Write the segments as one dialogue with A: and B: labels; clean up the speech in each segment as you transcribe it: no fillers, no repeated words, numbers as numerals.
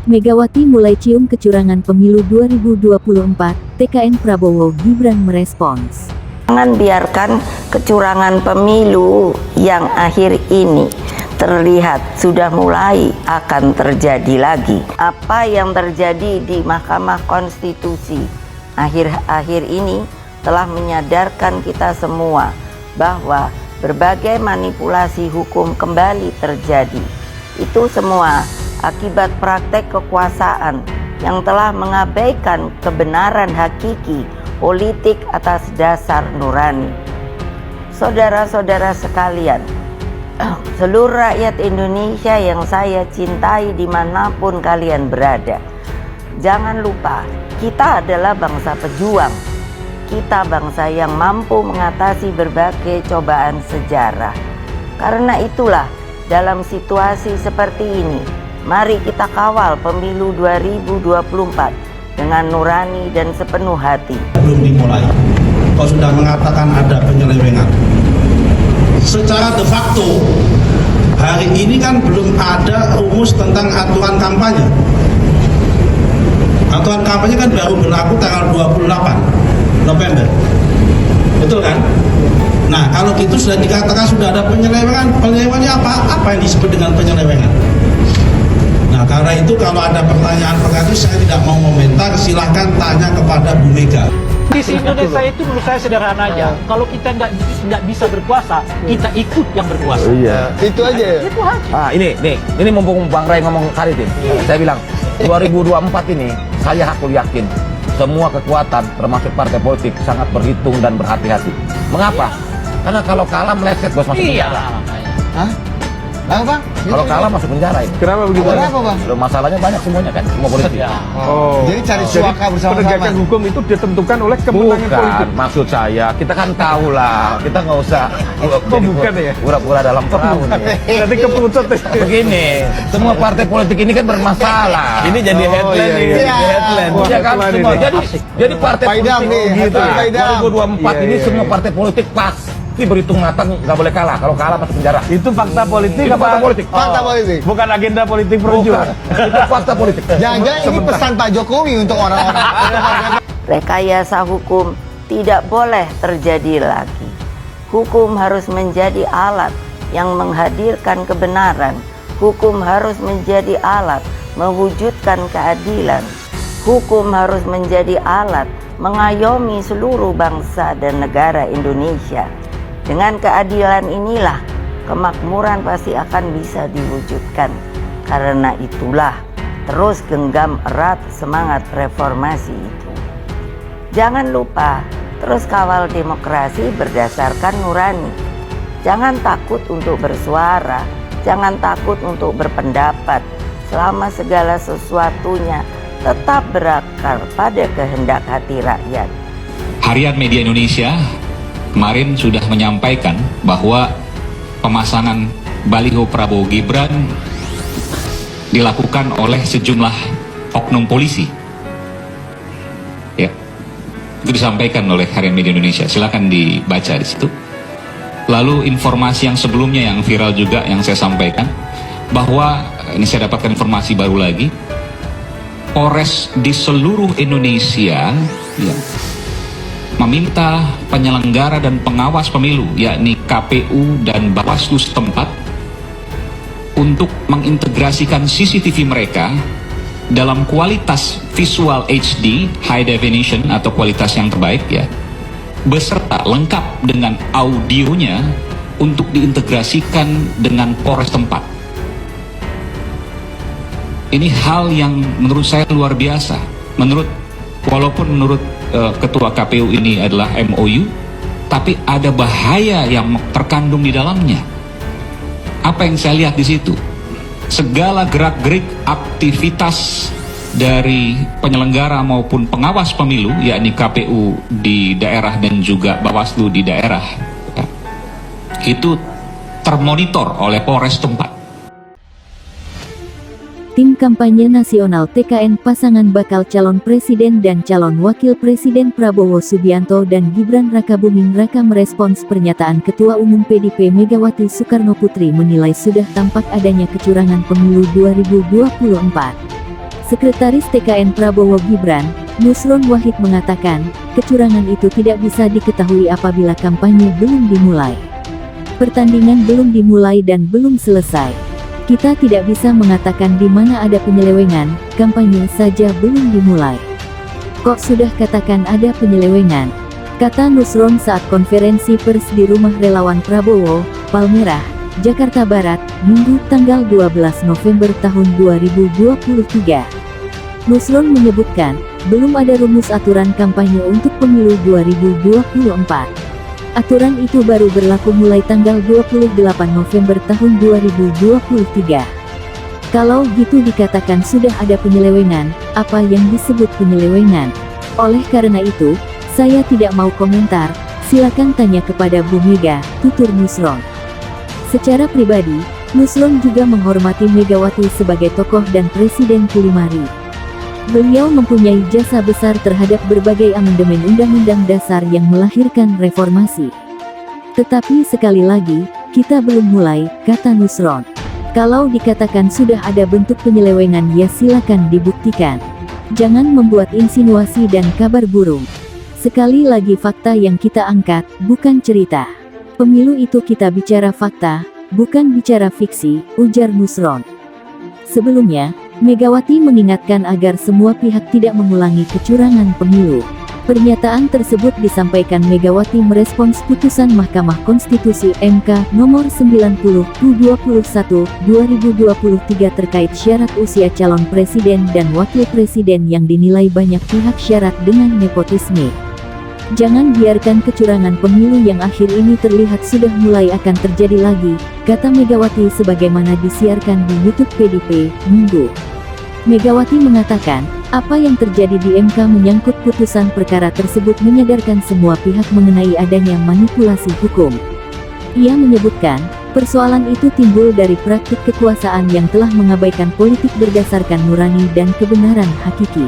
A: Megawati mulai cium kecurangan pemilu 2024, TKN Prabowo Gibran merespons.
B: Jangan biarkan kecurangan pemilu yang akhir ini terlihat sudah mulai akan terjadi lagi. Apa yang terjadi di Mahkamah Konstitusi akhir-akhir ini telah menyadarkan kita semua bahwa berbagai manipulasi hukum kembali terjadi. Itu semua akibat praktek kekuasaan yang telah mengabaikan kebenaran hakiki politik atas dasar nurani. Saudara-saudara sekalian, seluruh rakyat Indonesia yang saya cintai dimanapun kalian berada, jangan lupa kita adalah bangsa pejuang. Kita bangsa yang mampu mengatasi berbagai cobaan sejarah. Karena itulah dalam situasi seperti ini, mari kita kawal pemilu 2024 dengan nurani dan sepenuh hati.
C: Belum dimulai, kau sudah mengatakan ada penyelewengan. Secara de facto, hari ini kan belum ada rumus tentang aturan kampanye. Aturan kampanye kan baru berlaku tanggal 28 November. Betul kan? Nah, kalau gitu sudah dikatakan sudah ada penyelewengan. Penyelewengannya apa? Apa yang disebut dengan penyelewengan? Nah, karena itu kalau ada pertanyaan itu saya tidak mau komentar, silahkan tanya kepada Bu Mega.
D: Di Indonesia itu menurut saya sederhana aja. Kalau kita nggak bisa berkuasa, kita ikut yang berkuasa.
E: Iya, itu aja.
D: Itu aja.
E: Ah, ini mumpung Bang Ray ngomong Karidin. Saya bilang 2024 ini saya aku yakin semua kekuatan termasuk partai politik sangat berhitung dan berhati-hati. Mengapa? Karena kalau kalah meleset bos masuk penjara.
F: Hah? Kenapa Bang?
E: Kalau kalah masuk penjara ini.
F: Kenapa begitu? Kenapa Bang?
E: Loh, masalahnya banyak semuanya kan, semua politik.
F: Oh. Jadi cari suaka bersama-sama.
G: Penegakan hukum itu ditentukan oleh kemenangan politik.
E: Maksud saya, kita kan tahu lah, kita nggak usah
G: bukan ya?
E: pura-pura dalam perahu nih.
G: Nanti kepucut ya.
E: Begini, semua partai politik ini kan bermasalah.
G: Ini jadi headline nih.
F: Iya.
G: Headline.
E: Ya kan, semua. Jadi partai
F: Paidam
E: politik
F: nih,
E: gitu.
F: Paidam.
E: 2024 ini semua partai politik pasti berhitung matang, nggak boleh kalah. Kalau kalah masuk penjara.
G: Itu fakta politik
E: Itu
G: apa?
E: fakta politik.
F: Fakta politik.
G: Bukan agenda politik
E: Bukan.
G: perjuangan.
E: Itu fakta politik.
F: Jangan-jangan ini pesan Pak Jokowi untuk orang-orang.
B: Rekayasa hukum tidak boleh terjadi lagi. Hukum harus menjadi alat yang menghadirkan kebenaran. Hukum harus menjadi alat mewujudkan keadilan. Hukum harus menjadi alat mengayomi seluruh bangsa dan negara Indonesia. Dengan keadilan inilah kemakmuran pasti akan bisa diwujudkan. Karena itulah terus genggam erat semangat reformasi itu. Jangan lupa terus kawal demokrasi berdasarkan nurani. Jangan takut untuk bersuara, jangan takut untuk berpendapat, selama segala sesuatunya tetap berakar pada kehendak hati rakyat.
H: Harian Media Indonesia kemarin sudah menyampaikan bahwa pemasangan baliho Prabowo Gibran dilakukan oleh sejumlah oknum polisi. Ya, itu disampaikan oleh Harian Media Indonesia. Silakan dibaca di situ. Lalu informasi yang sebelumnya yang viral juga yang saya sampaikan bahwa ini saya dapatkan informasi baru lagi. Polres di seluruh Indonesia ya, meminta penyelenggara dan pengawas pemilu yakni KPU dan Bawaslu setempat untuk mengintegrasikan CCTV mereka dalam kualitas visual HD high definition atau kualitas yang terbaik ya, beserta lengkap dengan audionya untuk diintegrasikan dengan Polres tempat. Ini hal yang menurut saya luar biasa. Walaupun menurut Ketua KPU ini adalah MOU, tapi ada bahaya yang terkandung di dalamnya. Apa yang saya lihat di situ? Segala gerak-gerik aktivitas dari penyelenggara maupun pengawas pemilu, yakni KPU di daerah dan juga Bawaslu di daerah, ya, itu termonitor oleh Polres tempat.
A: Tim kampanye nasional TKN pasangan bakal calon presiden dan calon wakil presiden Prabowo Subianto dan Gibran Rakabuming Raka merespons pernyataan Ketua Umum PDIP Megawati Soekarnoputri menilai sudah tampak adanya kecurangan pemilu 2024. Sekretaris TKN Prabowo Gibran, Nusron Wahid mengatakan, kecurangan itu tidak bisa diketahui apabila kampanye belum dimulai. Pertandingan belum dimulai dan belum selesai. Kita tidak bisa mengatakan di mana ada penyelewengan, kampanye saja belum dimulai. Kok sudah katakan ada penyelewengan? Kata Nusron saat konferensi pers di rumah relawan Prabowo, Palmerah, Jakarta Barat, Minggu tanggal 12 November tahun 2023. Nusron menyebutkan, belum ada rumus aturan kampanye untuk pemilu 2024. Aturan itu baru berlaku mulai tanggal 28 November tahun 2023. Kalau gitu dikatakan sudah ada penyelewengan, apa yang disebut penyelewengan? Oleh karena itu, saya tidak mau komentar, silakan tanya kepada Bu Mega, tutur Nusron. Secara pribadi, Nusron juga menghormati Megawati sebagai tokoh dan presiden kelima RI. Beliau mempunyai jasa besar terhadap berbagai amandemen Undang-Undang Dasar yang melahirkan reformasi. Tetapi sekali lagi, kita belum mulai, kata Nusron. Kalau dikatakan sudah ada bentuk penyelewengan ya silakan dibuktikan. Jangan membuat insinuasi dan kabar burung. Sekali lagi fakta yang kita angkat, bukan cerita. Pemilu itu kita bicara fakta, bukan bicara fiksi, ujar Nusron. Sebelumnya, Megawati mengingatkan agar semua pihak tidak mengulangi kecurangan pemilu. Pernyataan tersebut disampaikan Megawati merespons putusan Mahkamah Konstitusi MK nomor 90/21/2023 terkait syarat usia calon presiden dan wakil presiden yang dinilai banyak pihak syarat dengan nepotisme. Jangan biarkan kecurangan pemilu yang akhir ini terlihat sudah mulai akan terjadi lagi, kata Megawati sebagaimana disiarkan di YouTube PDIP, Minggu. Megawati mengatakan, apa yang terjadi di MK menyangkut putusan perkara tersebut menyadarkan semua pihak mengenai adanya manipulasi hukum. Ia menyebutkan, persoalan itu timbul dari praktik kekuasaan yang telah mengabaikan politik berdasarkan nurani dan kebenaran hakiki.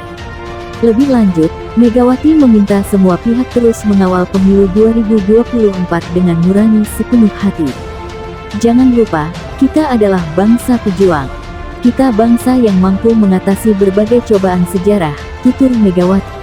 A: Lebih lanjut, Megawati meminta semua pihak terus mengawal pemilu 2024 dengan nurani sepenuh hati. Jangan lupa, kita adalah bangsa pejuang. Kita bangsa yang mampu mengatasi berbagai cobaan sejarah, tutur Megawati.